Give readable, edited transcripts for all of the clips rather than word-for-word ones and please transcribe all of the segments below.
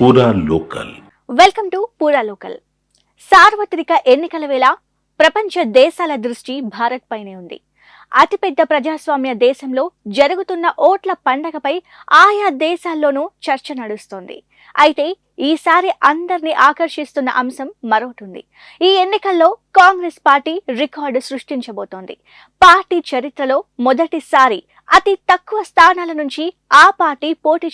పూరా local. Welcome to పూరా local. సార్వత్రిక ఎన్నికల వేళ ప్రపంచ దేశాల దృష్టి భారత్ పైనే ఉంది. అతిపెద్ద ప్రజాస్వామ్య దేశంలో జరుగుతున్న ఓట్ల పండగపై ఆయా దేశాల్లోనూ చర్చ నడుస్తోంది. అయితే ఈసారి అందరినీ ఆకర్షిస్తున్న అంశం మరొకటి. ఈ ఎన్నికల్లో కాంగ్రెస్ పార్టీ రికార్డు సృష్టించబోతోంది. పార్టీ చరిత్రలో మొదటిసారి అతి తక్కువ స్థానాల నుంచి ఆ పార్టీ పోటీ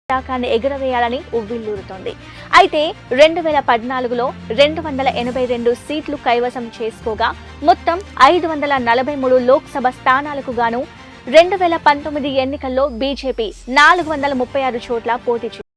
పతాకాన్ని ఎగురవేయాలని ఉవ్విళ్లూరుతోంది. అయితే 2014లో 282 సీట్లు కైవసం చేసుకోగా మొత్తం 543 లోక్సభ స్థానాలకు గాను 2019 ఎన్నికల్లో బీజేపీ 436 చోట్ల పోటీ చేసింది.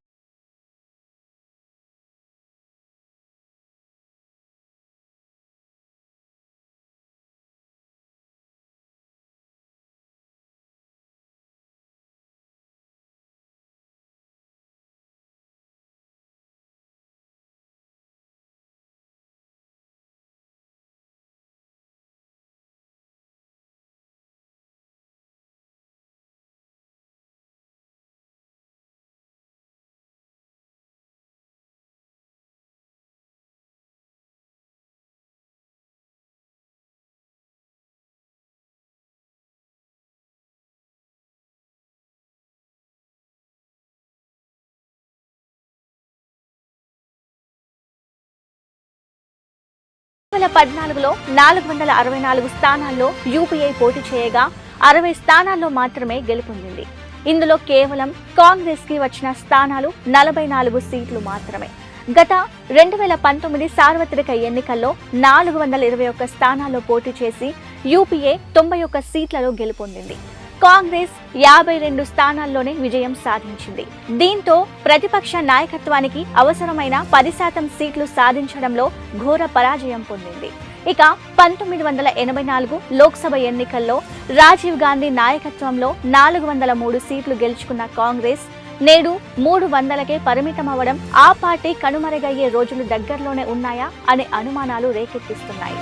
లో 464 స్థానాల్లో యూపీఐ పోటీ చేయగా 60 స్థానాల్లో మాత్రమే గెలుపొందింది. ఇందులో కేవలం కాంగ్రెస్ కి వచ్చిన స్థానాలు 44 సీట్లు మాత్రమే. గత 2019 సార్వత్రిక ఎన్నికల్లో 421 స్థానాల్లో పోటీ చేసి యూపీఏ 91 సీట్లలో గెలుపొందింది. కాంగ్రెస్ 52 స్థానాల్లోనే విజయం సాధించింది. దీంతో ప్రతిపక్ష నాయకత్వానికి అవసరమైన 10% సీట్లు సాధించడంలో ఘోర పరాజయం పొందింది. ఇక 1984 లోక్సభ ఎన్నికల్లో రాజీవ్ గాంధీ నాయకత్వంలో 403 సీట్లు గెలుచుకున్న కాంగ్రెస్ నేడు 300కే పరిమితమవ్వడం ఆ పార్టీ కనుమరుగయ్యే రోజులు దగ్గరలోనే ఉన్నాయా అనే అనుమానాలు రేకెత్తిస్తున్నాయి.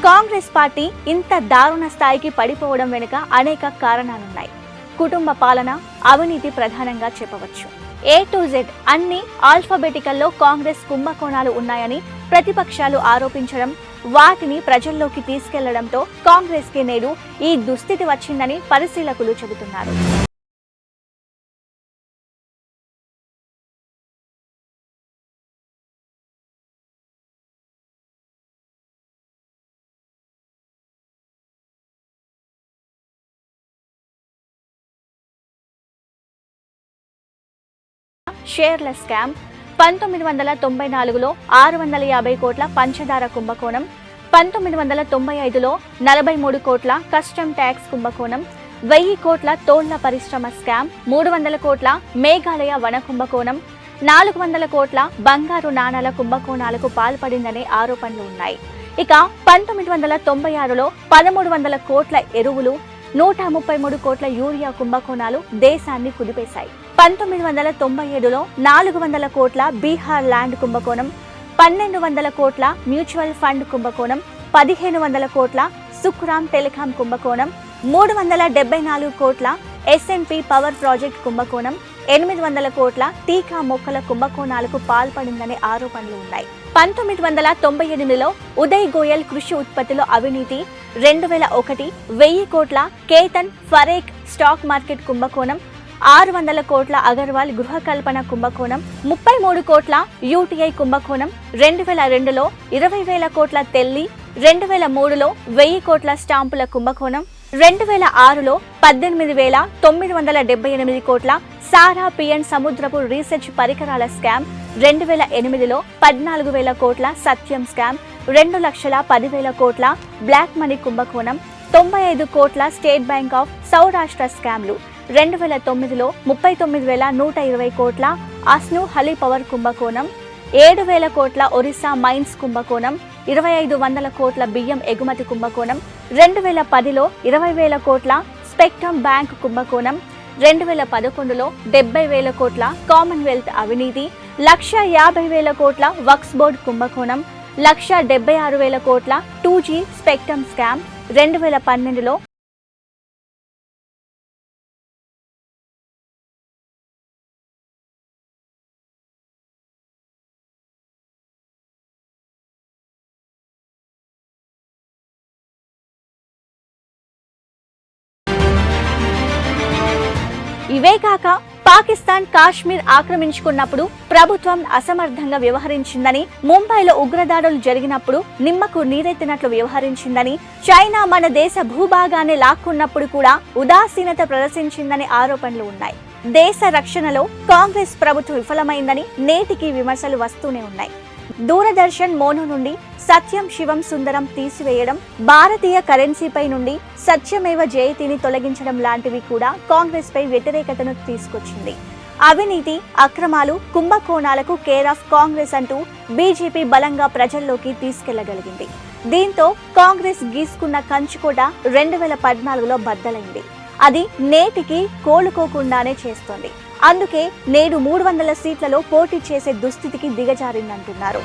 కాంగ్రెస్ పార్టీ ఇంత దారుణ స్థాయికి పడిపోవడం వెనుక అనేక కారణాలున్నాయి. కుటుంబ పాలన, అవినీతి ప్రధానంగా చెప్పవచ్చు. A to Z అన్ని ఆల్ఫాబెటికల్లో కాంగ్రెస్ కుంభకోణాలు ఉన్నాయని ప్రతిపక్షాలు ఆరోపించడం, వాటిని ప్రజల్లోకి తీసుకెళ్లడంతో కాంగ్రెస్ కి నేడు ఈ దుస్థితి వచ్చిందని పరిశీలకులు చెబుతున్నారు. షేర్ల స్కామ్, 1994లో 650 కోట్ల పంచదార కుంభకోణం, 1995లో 43 కోట్ల కస్టమ్ ట్యాక్స్ కుంభకోణం, 1000 కోట్ల తోళ్ల పరిశ్రమ స్కామ్, 300 కోట్ల మేఘాలయ వన కుంభకోణం, 400 కోట్ల బంగారు నాణాల కుంభకోణాలకు పాల్పడిందనే ఆరోపణలు ఉన్నాయి. ఇక 1996లో 1300 కోట్ల ఎరువులు, 133 కోట్ల యూరియా కుంభకోణాలు దేశాన్ని కుదిపేశాయి. 1997లో 400 కోట్ల బీహార్ ల్యాండ్ కుంభకోణం, 1200 కోట్ల మ్యూచువల్ ఫండ్ కుంభకోణం, 1500 కోట్ల సుఖ్రామ్ టెలికాం కుంభకోణం, 374 కోట్ల ఎస్ఎన్పి పవర్ ప్రాజెక్ట్ కుంభకోణం, 800 కోట్ల టీకా మొక్కల కుంభకోణాలకు పాల్పడిందనే ఆరోపణలు ఉన్నాయి. 1998లో ఉదయ్ గోయల్ కృషి ఉత్పత్తిలో అవినీతి, 2001 1000 కోట్ల కేతన్ ఫరేక్ స్టాక్ మార్కెట్ కుంభకోణం, 600 కోట్ల అగర్వాల్ గృహ కల్పన కుంభకోణం, 33 కోట్ల యూటీఐ కుంభకోణం, 2002లో 20,000 కోట్ల తెల్లి, 2003లో 1000 కోట్ల స్టాంపుల కుంభకోణం, 2006లో 18,978 కోట్ల సారా పిఎన్ సముద్రపు రీసెర్చ్ పరికరాల స్కామ్, 2008లో 14,000 కోట్ల సత్యం స్కామ్, 2,10,000 కోట్ల బ్లాక్ మనీ కుంభకోణం, 95 కోట్ల స్టేట్ బ్యాంక్ ఆఫ్ సౌరాష్ట్ర స్కామ్లు, 2009లో 39,120 కోట్ల అస్ను హలీ పవర్ కుంభకోణం, 7,000 కోట్ల ఒరిస్సా మైన్స్ కుంభకోణం, 2,500 కోట్ల బియ్యం ఎగుమతి కుంభకోణం, 2010లో 20,000 కోట్ల స్పెక్ట్రమ్ బ్యాంక్ కుంభకోణం, 2011లో 70,000 కోట్ల కామన్వెల్త్ అవినీతి, 1,50,000 కోట్ల వక్స్ బోర్డ్ కుంభకోణం, 1,76,000 కోట్ల 2G స్పెక్ట్రమ్ స్కామ్, 2012లో ఇవే కాక పాకిస్తాన్ కాశ్మీర్ ఆక్రమించుకున్నప్పుడు ప్రభుత్వం అసమర్థంగా వ్యవహరించిందని, ముంబైలో ఉగ్రదాడులు జరిగినప్పుడు నిమ్మకు నీరెత్తినట్లు వ్యవహరించిందని, చైనా మన దేశ భూభాగాన్ని లాక్కున్నప్పుడు కూడా ఉదాసీనత ప్రదర్శించిందని ఆరోపణలు ఉన్నాయి. దేశ రక్షణలో కాంగ్రెస్ ప్రభుత్వం విఫలమైందని నేటికి విమర్శలు వస్తూనే ఉన్నాయి. దూరదర్శన్ మోనో నుండి సత్యం శివం సుందరం తీసివేయడం, భారతీయ కరెన్సీపై నుండి సత్యమేవ జయతిని తొలగించడం లాంటివి కూడా కాంగ్రెస్ పై వ్యతిరేకతను తీసుకొచ్చింది. అవినీతి, అక్రమాలు, కుంభకోణాలకు కేర్ ఆఫ్ కాంగ్రెస్ అంటూ బీజేపీ బలంగా ప్రజల్లోకి తీసుకెళ్లగలిగింది. దీంతో కాంగ్రెస్ గీసుకున్న కంచుకోట 2014లో బద్దలైంది. అది నేటికి కోలుకోకుండానే చేస్తోంది. అందుకే నేడు 300 సీట్లలో పోటీ చేసే దుస్థితికి దిగజారిందంటున్నారు.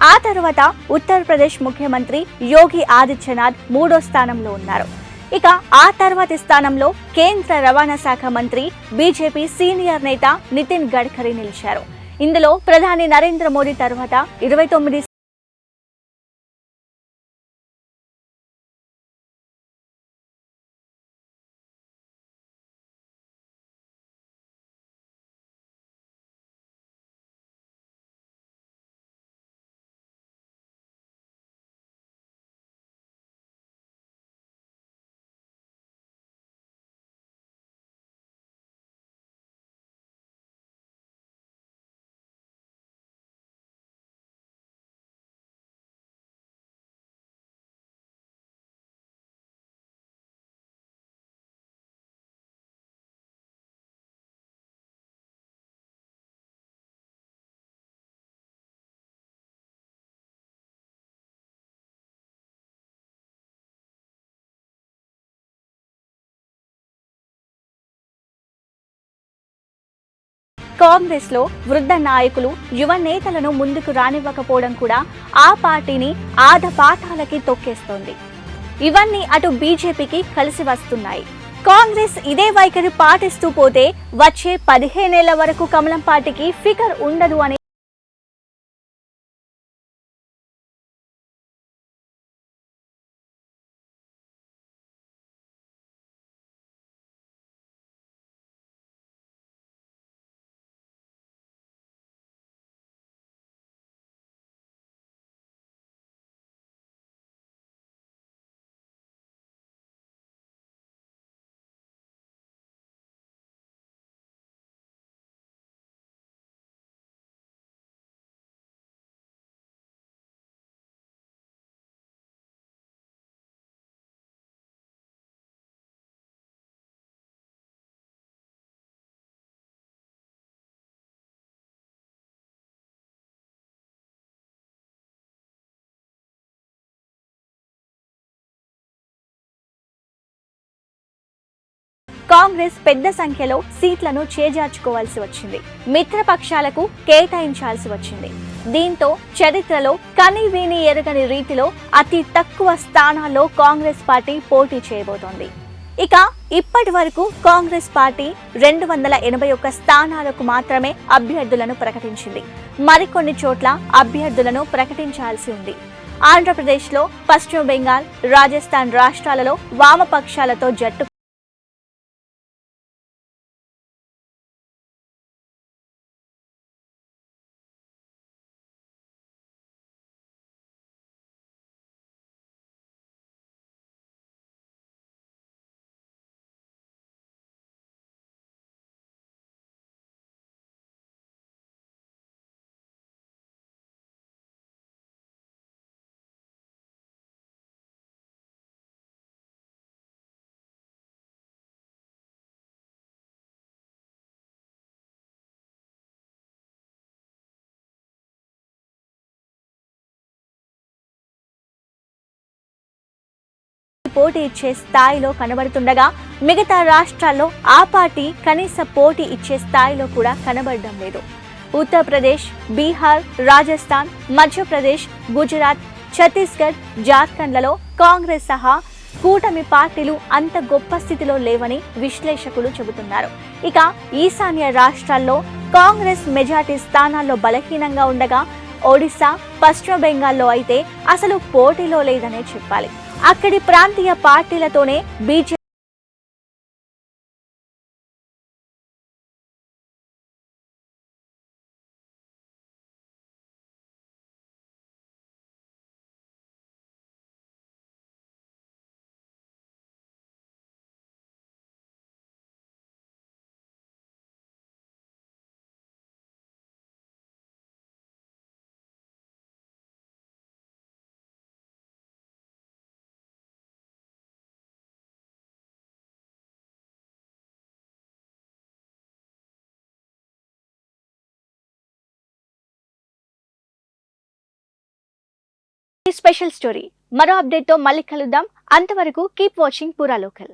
ఆ తర్వాత ఉత్తరప్రదేశ్ ముఖ్యమంత్రి యోగి ఆదిత్యనాథ్ 3వ స్థానంలో ఉన్నారు. ఇక ఆ తర్వాతి స్థానంలో కేంద్ర రవాణా శాఖ మంత్రి, బీజేపీ సీనియర్ నేత నితిన్ గడ్కరీ నిలిచారు. ఇందులో ప్రధాని నరేంద్ర మోదీ తర్వాత 29 కాంగ్రెస్ లో వృద్ధ నాయకులు యువ నేతలను ముందుకు రానివ్వకపోవడం కూడా ఆ పార్టీని ఆధపాతాలకి తొక్కేస్తోంది. ఇవన్నీ అటు బీజేపీకి కలిసి వస్తున్నాయి. కాంగ్రెస్ ఇదే వైఖరి పాటిస్తూ పోతే వచ్చే 15 ఏళ్ల వరకు కమలం పార్టీకి ఫిగర్ ఉండదు అని కాంగ్రెస్ పెద్ద సంఖ్యలో సీట్లను చేజార్చుకోవాల్సి వచ్చింది. మిత్రపక్షాలకు కేటాయించాల్సి వచ్చింది. దీంతో చరిత్రలో కనీవినీ ఎరగని రీతిలో అతి తక్కువ స్థానాల్లో కాంగ్రెస్ పార్టీ పోటీ చేయబోతోంది. ఇక ఇప్పటి వరకు కాంగ్రెస్ పార్టీ 281 స్థానాలకు మాత్రమే అభ్యర్థులను ప్రకటించింది. మరికొన్ని చోట్ల అభ్యర్థులను ప్రకటించాల్సి ఉంది. ఆంధ్రప్రదేశ్లో, పశ్చిమ బెంగాల్, రాజస్థాన్ రాష్ట్రాలలో వామపక్షాలతో జట్టు పోటీ ఇచ్చే స్థాయిలో కనబడుతుండగా మిగతా రాష్ట్రాల్లో ఆ పార్టీ కనీస పోటీ ఇచ్చే స్థాయిలో కూడా కనబడడం లేదు. ఉత్తరప్రదేశ్, బీహార్, రాజస్థాన్, మధ్యప్రదేశ్, గుజరాత్, ఛత్తీస్గఢ్, జార్ఖండ్లలో కాంగ్రెస్ సహా కూటమి పార్టీలు అంత గొప్ప స్థితిలో లేవని విశ్లేషకులు చెబుతున్నారు. ఇక ఈశాన్య రాష్ట్రాల్లో కాంగ్రెస్ మెజార్టీ స్థానాల్లో బలహీనంగా ఉండగా ఒడిశా, పశ్చిమ బెంగాల్లో అయితే అసలు పోటీలో లేదనే చెప్పాలి. అక్కడి ప్రాంతీయ పార్టీలతోనే బీజేపీ స్పెషల్ స్టోరీ మరో అప్డేట్ తో మళ్ళీ కలుద్దాం. అంతవరకు కీప్ వాచింగ్ పురా లోకల్.